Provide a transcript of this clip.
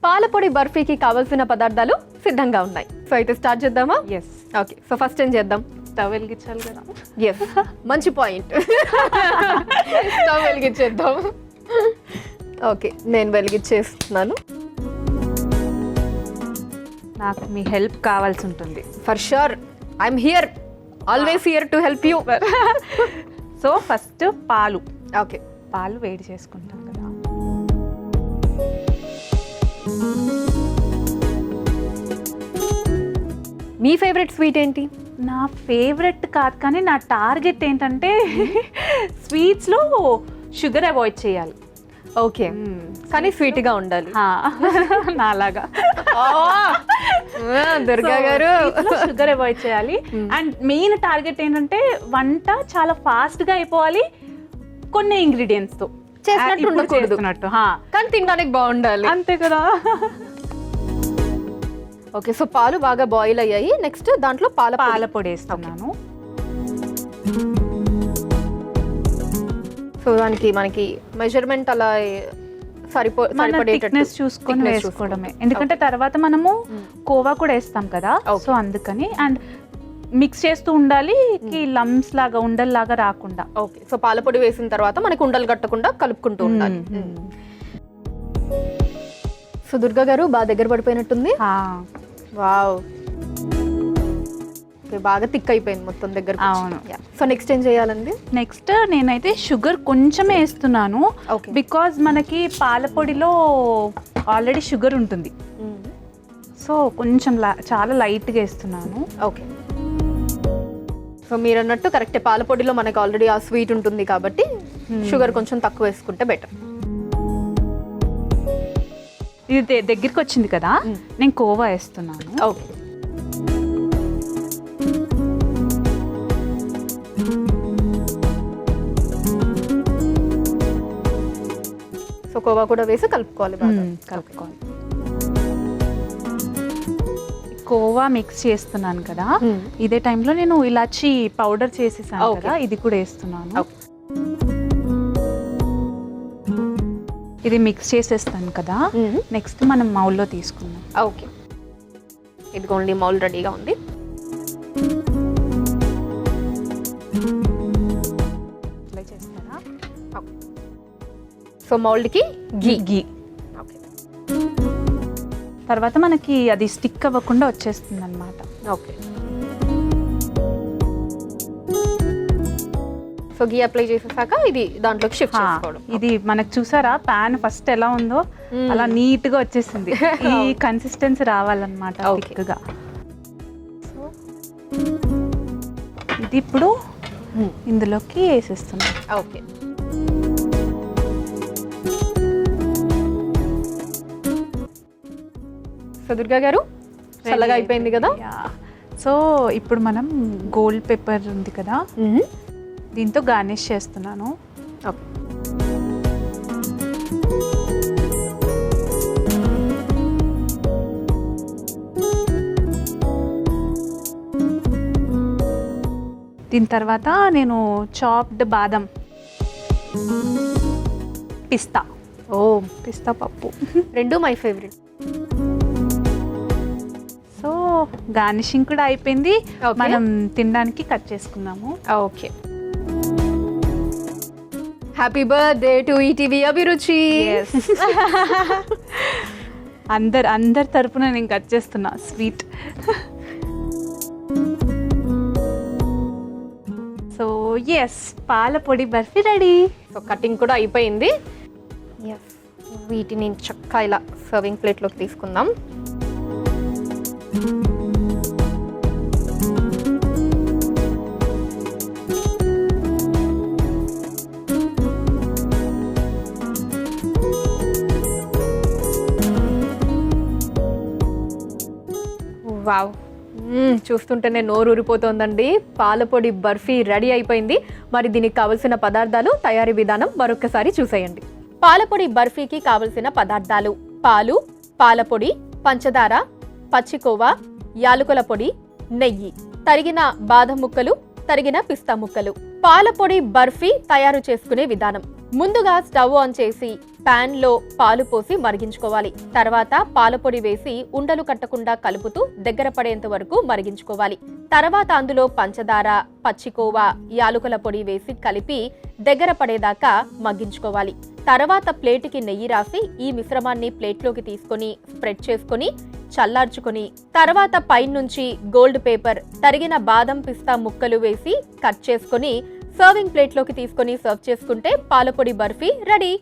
పాలపొడి బర్ఫీకి కావాల్సిన పదార్థాలు సిద్ధంగా ఉన్నాయి. సో అయితే స్టార్ట్ చేద్దామా? ఎస్. ఓకే, సో ఫస్ట్ ఏం చేద్దాం? స్టవ్ వెలిగించాలి కదా. ఎస్, మంచి పాయింట్. స్టవ్ వెలిగించేద్దాం. ఓకే, నేను వెలిగించేస్తున్నాను. నాకు మీ హెల్ప్ కావాల్సి ఉంటుంది. For sure, I'm here, always here to help you. So first పాలు ఓకే, పాలు వేడి చేసుకుంటాం కదా. మీ ఫేవరెట్ స్వీట్ ఏంటి? నా ఫేవరెట్ కాదు, కానీ నా టార్గెట్ ఏంటంటే స్వీట్స్లో షుగర్ అవాయిడ్ చేయాలి. ఓకే, కానీ స్వీట్గా ఉండాలి. నాలాగా దుర్గా గారు షుగర్ అవాయిడ్ చేయాలి. అండ్ మెయిన్ టార్గెట్ ఏంటంటే వంట చాలా ఫాస్ట్గా అయిపోవాలి, కొన్ని ఇంగ్రీడియంట్స్ తో చేసినట్టు ఉండకూడదు, కానీ తినడానికి బాగుండాలి. అంతే కదా. ఓకే, సో పాలు బాగా బాయిల్ అయ్యాయి. నెక్స్ట్ దాంట్లో పాల పొడి వేస్తున్నాను. సో దానికి మనకి మెజర్మెంట్ అలా థిక్నెస్ చూసుకొని వేసుకోవడమే, ఎందుకంటే తర్వాత మనము కోవా కూడా వేస్తాం కదా, సో అందుకని. అండ్ మిక్స్ చేస్తూ ఉండాలి, లమ్స్ లాగా ఉండల్లాగా రాకుండా. ఓకే, సో పాలపొడి వేసిన తర్వాత మనకి ఉండలు కట్టకుండా కలుపుకుంటూ ఉండాలి. సో దుర్గా గారు బాగా దగ్గర పడిపోయినట్టుంది. వావ్, బాగా థిక్ అయిపోయింది మొత్తం దగ్గర. అవును. సో నెక్స్ట్ ఏం చేయాలండి? నెక్స్ట్ నేనైతే షుగర్ కొంచెమే వేస్తున్నాను, బికాజ్ మనకి పాలపొడిలో ఆల్రెడీ షుగర్ ఉంటుంది. సో కొంచెం చాలా లైట్గా వేస్తున్నాను. ఓకే, సో మీరు అన్నట్టు కరెక్టే, పాలపొడిలో మనకి ఆల్రెడీ ఆ స్వీట్ ఉంటుంది కాబట్టి షుగర్ కొంచెం తక్కువ వేసుకుంటే బెటర్. ఇది దగ్గరికి వచ్చింది కదా, నేను కోవా వేస్తున్నాను. ఓకే, సో కోవా కూడా వేసి కలుపుకోవాలి. కలుపుకోవాలి. కోవా మిక్స్ చేస్తున్నాను కదా, ఇదే టైంలో నేను ఇలాచి పౌడర్ చేసేసాను కదా, ఇది కూడా వేస్తున్నాను. ఇది మిక్స్ చేసేస్తాను కదా. నెక్స్ట్ మనం మౌల్లో తీసుకుందాం. ఓకే, ఇదిగోండి మౌల్ రెడీగా ఉంది. చేస్తారా? సో మౌల్డ్కి గీ తర్వాత మనకి అది స్టిక్ అవ్వకుండా వచ్చేస్తుంది అన్నమాట. ఓకే, సో గీ అప్లై చేసేసాక ఇది దాంట్లోకి షిఫ్ట్ చేసుకోవడం. ఇది మనకు చూసారా ప్యాన్ ఫస్ట్ ఎలా ఉందో అలా నీట్ గా వచ్చేసింది. ఈ కన్సిస్టెన్సీ రావాలన్నమాట థిక్గా. సో ఇది ఇప్పుడు ఇందులోకి వేసేస్తున్నాం. ఓకే, సో దుర్గా గారు చల్లగా అయిపోయింది కదా. సో ఇప్పుడు మనం గోల్డ్ పెప్పర్ ఉంది కదా, దీంతో గార్నిష్ చేస్తున్నాను. ఓకే, దీని తర్వాత నేను చాప్డ్ బాదం, పిస్తా పప్పు, రెండు మై ఫేవరెట్. సో గార్నిషింగ్ కూడా అయిపోయింది, మనం తినడానికి కట్ చేసుకున్నాము. Okay, happy birthday to ETV Abhiruchi. అందరి తరపున నేను కట్ చేస్తున్నా స్వీట్. సో ఎస్, పాలపొడి బర్ఫీ రెడీ. సో కటింగ్ కూడా అయిపోయింది. ఎస్, వీటిని చక్కగా ఇలా సర్వింగ్ ప్లేట్లోకి తీసుకుందాం. వావ్, చూస్తుంటేనే నోరు ఊరిపోతోందండి. పాలపొడి బర్ఫీ రెడీ అయిపోయింది. మరి దీనికి కావలసిన పదార్థాలు, తయారీ విధానం మరొకసారి చూసేయండి. పాలపొడి బర్ఫీకి కావలసిన పదార్థాలు: పాలు, పాలపొడి, పంచదార, పచ్చికోవా, యాలకుల పొడి, నెయ్యి. తరిగిన బాదం ముక్కలు, తరిగిన పిస్తా ముక్కలు. పాలపొడి బర్ఫీ తయారు చేసుకునే విధానం. ముందుగా స్టవ్ ఆన్ చేసి పాన్ లో పాలు పోసి మరిగించుకోవాలి. తర్వాత పాలపొడి వేసి ఉండలు కట్టకుండా కలుపుతూ దగ్గర పడేంత వరకు మరిగించుకోవాలి. తర్వాత అందులో పంచదార, పచ్చికోవా, యాలుకల పొడి వేసి కలిపి దగ్గర పడేదాకా మగ్గించుకోవాలి. తర్వాత ప్లేటుకి నెయ్యి రాసి ఈ మిశ్రమాన్ని ప్లేట్లోకి తీసుకొని స్ప్రెడ్ చేసుకొని చల్లార్చుకొని తర్వాత పైనుంచి గోల్డ్ పేపర్, తరిగిన బాదం పిస్తా ముక్కలు వేసి కట్ చేసుకొని సర్వింగ్ ప్లేట్లోకి తీసుకొని సర్వ్ చేసుకుంటే పాలపొడి బర్ఫీ రెడీ.